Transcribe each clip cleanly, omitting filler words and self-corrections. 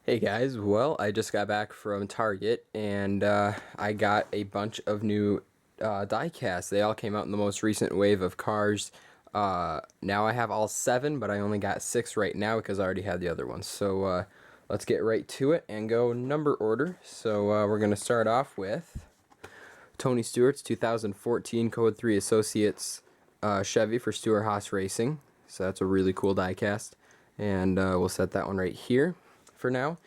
Hey guys, well, I just got back from Target and I got a bunch of new die casts. They all came out in the most recent wave of cars. Now I have all 7, but I only got 6 right now because I already had the other ones. So let's get right to it and go number order. So we're going to start off with Tony Stewart's 2014 Code 3 Associates Chevy for Stewart-Haas Racing. So that's a really cool die cast. And we'll set that one right here for now.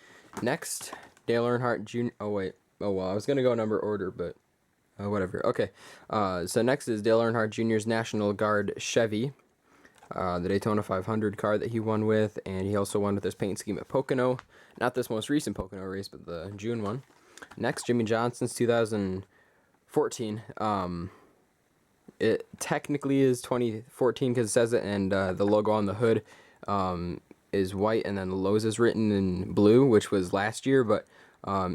Next, Dale Earnhardt Jr. Oh, wait. Oh, well, I was going to go number order, but whatever. Okay. So next is Dale Earnhardt Jr.'s National Guard Chevy, the Daytona 500 car that he won with, and he also won with this paint scheme at Pocono. Not this most recent Pocono race, but the June one. Next, Jimmy Johnson's 2014. It technically is 2014 because it says it, and the logo on the hood is white, and then the Lowe's is written in blue, which was last year, but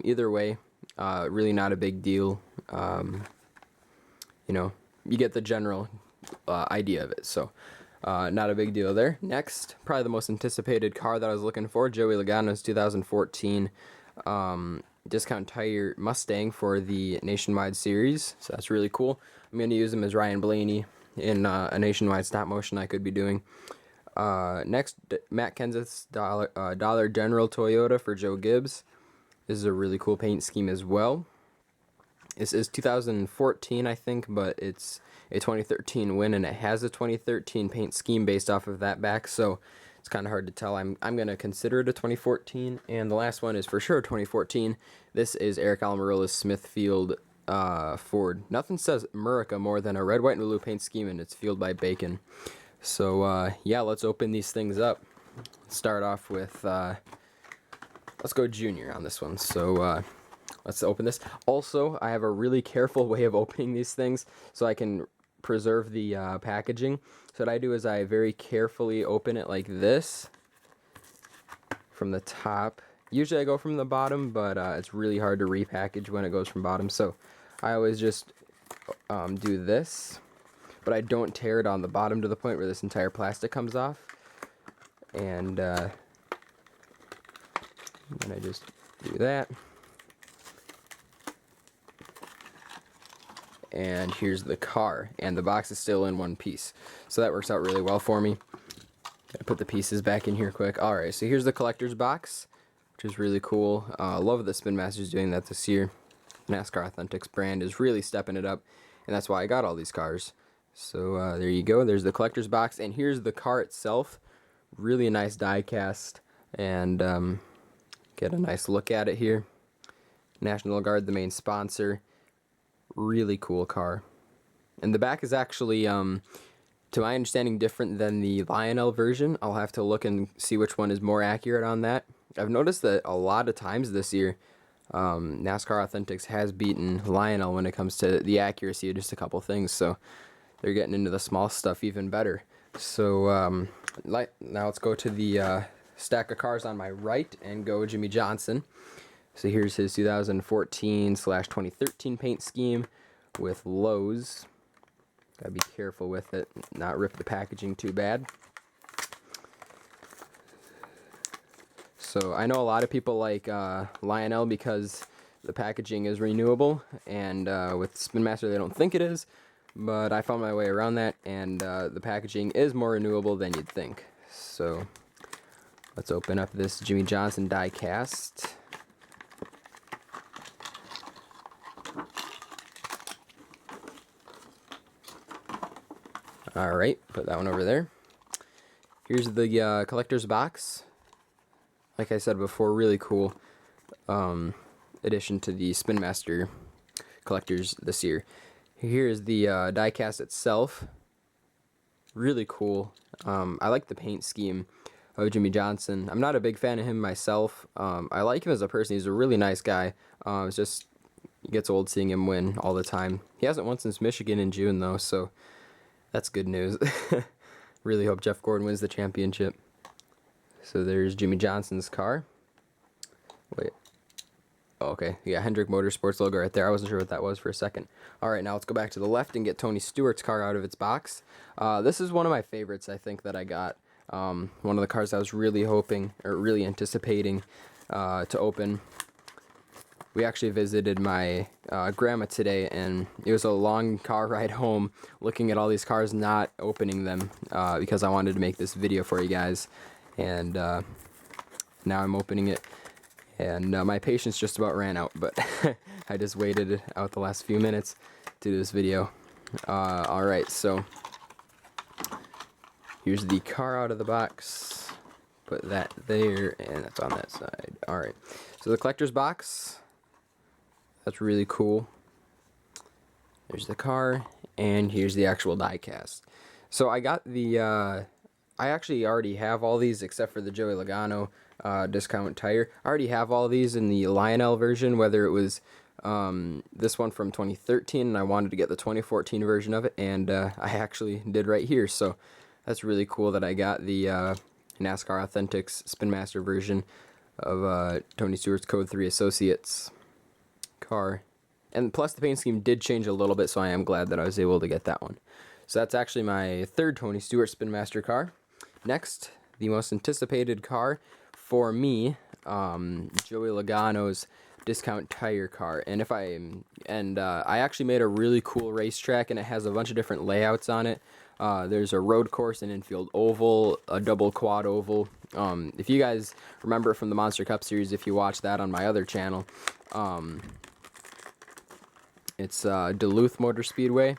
either way, really not a big deal. You get the general idea of it, so not a big deal there. Next, probably the most anticipated car that I was looking for, Joey Logano's 2014 discount tire Mustang for the Nationwide Series, so that's really cool. I'm going to use him as Ryan Blaney in a Nationwide stop motion I could be doing. Next, Matt Kenseth's Dollar General Toyota for Joe Gibbs. This is a really cool paint scheme as well. This is 2014, I think, but it's a 2013 win, and it has a 2013 paint scheme based off of that back, so it's kind of hard to tell. I'm going to consider it a 2014, and the last one is for sure 2014. This is Eric Almirola's Smithfield Ford. Nothing says America more than a red, white, and blue paint scheme, and it's fueled by bacon. So, yeah, let's open these things up. Start off with, let's go Junior on this one. So, let's open this. Also, I have a really careful way of opening these things so I can preserve the packaging. So what I do is I very carefully open it like this from the top. Usually I go from the bottom, but it's really hard to repackage when it goes from bottom. So I always just do this. But I don't tear it on the bottom to the point where this entire plastic comes off. And then I just do that. And here's the car. And the box is still in one piece. So that works out really well for me. Gotta put the pieces back in here quick. Alright, so here's the collector's box, which is really cool. Love that Spin Master's doing that this year. NASCAR Authentics brand is really stepping it up. And that's why I got all these cars. So there you go. There's the collector's box, and here's the car itself. Really nice die cast, and get a nice look at it here. National Guard, the main sponsor. Really cool car. And the back is actually, to my understanding, different than the Lionel version. I'll have to look and see which one is more accurate on that. I've noticed that a lot of times this year, NASCAR Authentics has beaten Lionel when it comes to the accuracy of just a couple things. So they're getting into the small stuff even better. So now let's go to the stack of cars on my right and go Jimmy Johnson. So here's his 2014/2013 paint scheme with Lowe's. Gotta be careful with it, not rip the packaging too bad. So I know a lot of people like Lionel because the packaging is renewable, and with Spin Master they don't think it is. But I found my way around that, and the packaging is more renewable than you'd think. So let's open up this Jimmy Johnson die cast. Alright, put that one over there. Here's the collector's box. Like I said before, really cool addition to the Spin Master collectors this year. Here's the die cast itself. Really cool. I like the paint scheme of Jimmy Johnson. I'm not a big fan of him myself. I like him as a person. He's a really nice guy. It's just, it gets old seeing him win all the time. He hasn't won since Michigan in June, though, so that's good news. Really hope Jeff Gordon wins the championship. So there's Jimmy Johnson's car. Wait. Oh, okay, yeah, Hendrick Motorsports logo right there. I wasn't sure what that was for a second. Alright, now let's go back to the left and get Tony Stewart's car out of its box. This is one of my favorites, I think, that I got. One of the cars I was really hoping, or really anticipating to open. We actually visited my grandma today, and it was a long car ride home looking at all these cars, not opening them because I wanted to make this video for you guys. And now I'm opening it, and my patience just about ran out, but I just waited out the last few minutes to do this video. Alright, so here's the car out of the box. Put that there, and that's on that side. Alright, so the collector's box. That's really cool. There's the car, and here's the actual die cast. So I got the, I actually already have all these except for the Joey Logano discount tire. I already have all these in the Lionel version, whether it was this one from 2013, and I wanted to get the 2014 version of it, and I actually did right here. So that's really cool that I got the NASCAR Authentics Spin Master version of Tony Stewart's Code 3 Associates car. And plus the paint scheme did change a little bit, so I am glad that I was able to get that one. So that's actually my third Tony Stewart Spin Master car. Next, the most anticipated car for me, Joey Logano's discount tire car. And I actually made a really cool racetrack, and it has a bunch of different layouts on it. There's a road course, an infield oval, a double quad oval. If you guys remember from the Monster Cup series, if you watch that on my other channel, it's Duluth Motor Speedway,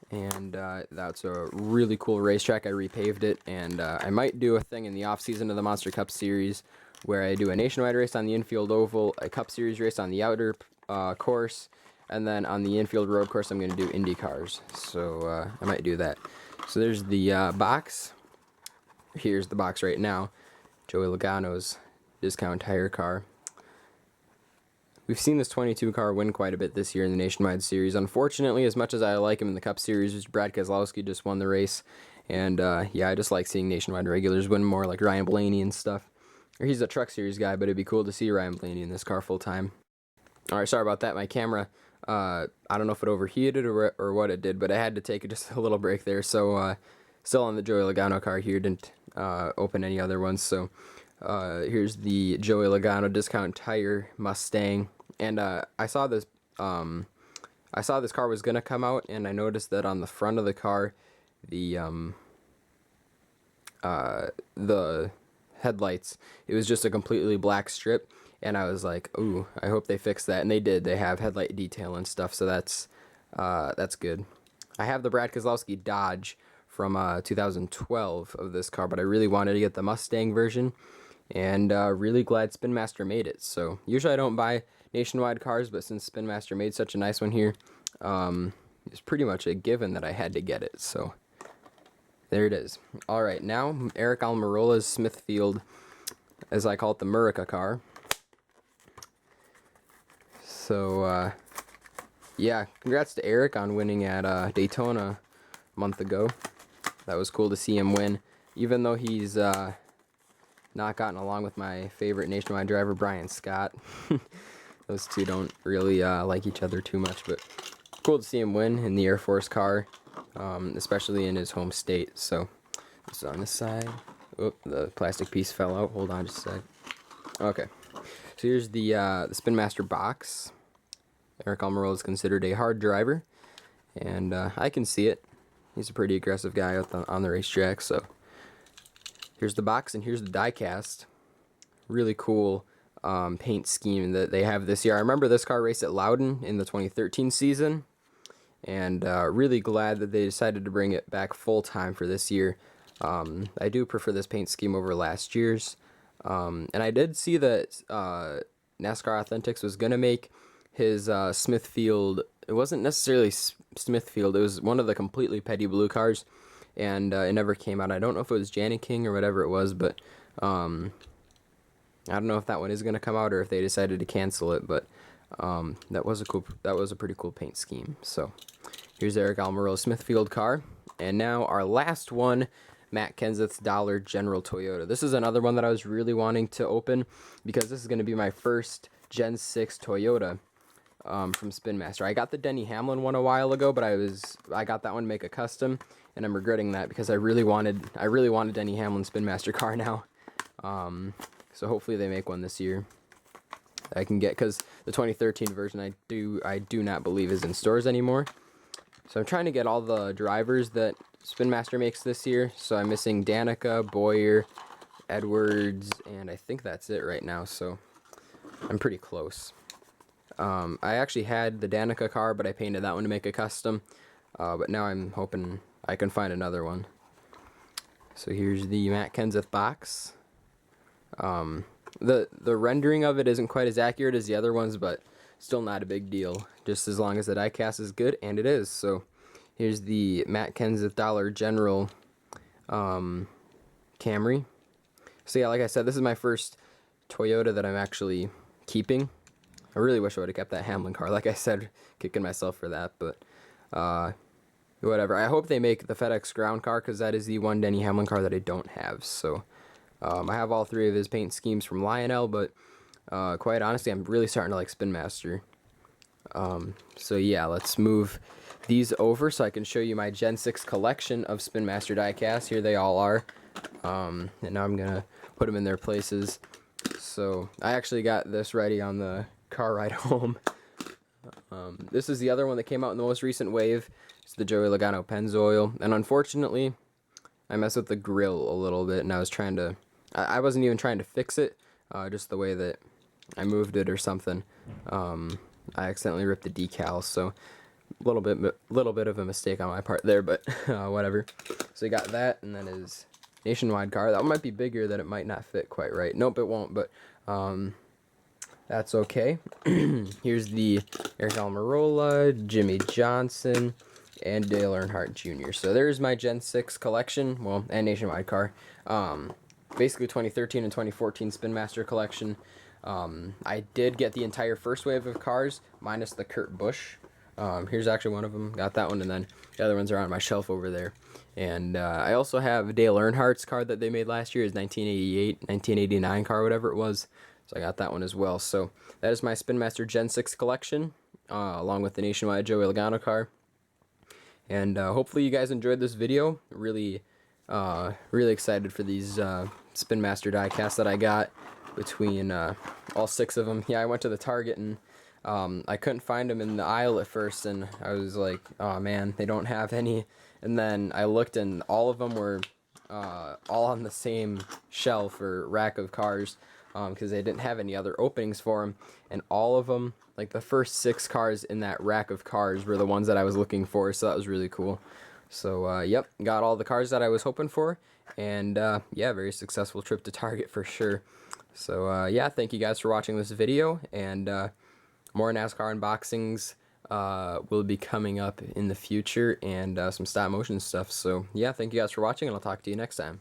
and that's a really cool racetrack. I repaved it, and I might do a thing in the off-season of the Monster Cup series where I do a nationwide race on the infield oval, a Cup Series race on the outer course, and then on the infield road course I'm going to do Indy cars. So I might do that. So there's the box. Here's the box right now. Joey Logano's discount tire car. We've seen this 22 car win quite a bit this year in the Nationwide Series. Unfortunately, as much as I like him in the Cup Series, Brad Keselowski just won the race. And yeah, I just like seeing Nationwide regulars win more, like Ryan Blaney and stuff. Or he's a Truck Series guy, but it'd be cool to see Ryan Blaney in this car full time. Alright, sorry about that. My camera, I don't know if it overheated or what it did, but I had to take just a little break there. So still on the Joey Logano car here, didn't open any other ones. So here's the Joey Logano discount tire Mustang. And I saw this car was gonna come out, and I noticed that on the front of the car, the headlights, it was just a completely black strip, and I was like, ooh, I hope they fix that, and they did. They have headlight detail and stuff, so that's good. I have the Brad Keselowski Dodge from 2012 of this car, but I really wanted to get the Mustang version, and really glad Spin Master made it. So usually I don't buy Nationwide cars, but since Spin Master made such a nice one here, it's pretty much a given that I had to get it. So there it is. Alright, now Eric Almirola's Smithfield, as I call it, the Murica car. So yeah, congrats to Eric on winning at Daytona a month ago. That was cool to see him win, even though he's not gotten along with my favorite Nationwide driver, Brian Scott. Those two don't really like each other too much, but cool to see him win in the Air Force car, especially in his home state. So this is on this side. Oh, the plastic piece fell out. Hold on just a sec. Okay, so here's the Spin Master box. Eric Almirola is considered a hard driver, and I can see it. He's a pretty aggressive guy on the racetrack. So here's the box, and here's the die cast. Really cool paint scheme that they have this year. I remember this car raced at Loudon in the 2013 season, and really glad that they decided to bring it back full time for this year. I do prefer this paint scheme over last year's, and I did see that NASCAR Authentics was gonna make his Smithfield. It wasn't necessarily Smithfield, it was one of the completely petty blue cars, and it never came out. I don't know if it was Janny King or whatever it was, but I don't know if that one is going to come out or if they decided to cancel it, but that was a pretty cool paint scheme. So here's Eric Almirola's Smithfield car, and now our last one, Matt Kenseth's Dollar General Toyota. This is another one that I was really wanting to open because this is going to be my first Gen 6 Toyota from Spin Master. I got the Denny Hamlin one a while ago, but I got that one to make a custom, and I'm regretting that because I really wanted Denny Hamlin's Spin Master car now. So hopefully they make one this year that I can get, because the 2013 version I do not believe is in stores anymore. So I'm trying to get all the drivers that Spin Master makes this year. So I'm missing Danica, Boyer, Edwards, and I think that's it right now. So I'm pretty close. I actually had the Danica car, but I painted that one to make a custom. But now I'm hoping I can find another one. So here's the Matt Kenseth box. The rendering of it isn't quite as accurate as the other ones, but still not a big deal, just as long as the die cast is good, and it is. So here's the Matt Kenseth Dollar General Camry. So yeah, like I said, this is my first Toyota that I'm actually keeping. I really wish I would have kept that Hamlin car, like I said, kicking myself for that, but whatever. I hope they make the FedEx ground car, because that is the one Denny Hamlin car that I don't have. So I have all three of his paint schemes from Lionel, but quite honestly, I'm really starting to like Spin Master. So yeah, let's move these over so I can show you my Gen 6 collection of Spin Master diecast. Here they all are. And now I'm going to put them in their places. So I actually got this ready on the car ride home. This is the other one that came out in the most recent wave. It's the Joey Logano Pennzoil. And unfortunately, I messed with the grill a little bit, and I was trying to... I wasn't even trying to fix it, just the way that I moved it or something. I accidentally ripped the decals, so a little bit of a mistake on my part there, but whatever. So you got that, and then his Nationwide car. That one might be bigger, that it might not fit quite right. Nope, it won't, but that's okay. Here's the Eric Almirola, Jimmy Johnson, and Dale Earnhardt Jr. So there's my Gen 6 collection, well, and Nationwide car. Basically 2013 and 2014 Spin Master collection. I did get the entire first wave of cars, minus the Kurt Busch. Here's actually one of them. Got that one, and then the other ones are on my shelf over there. And I also have Dale Earnhardt's car that they made last year, his 1988, 1989 car, whatever it was. So I got that one as well. So that is my Spin Master Gen 6 collection, along with the Nationwide Joey Logano car. And hopefully you guys enjoyed this video. Really excited for these Spin Master diecasts that I got between all 6 of them. Yeah, I went to the Target and I couldn't find them in the aisle at first, and I was like, oh man, they don't have any. And then I looked, and all of them were all on the same shelf or rack of cars, because they didn't have any other openings for them. And all of them, like the first 6 cars in that rack of cars, were the ones that I was looking for, so that was really cool. So yep, got all the cars that I was hoping for, and yeah, very successful trip to Target for sure. So yeah, thank you guys for watching this video, and more NASCAR unboxings will be coming up in the future, and some stop motion stuff. So yeah, thank you guys for watching, and I'll talk to you next time.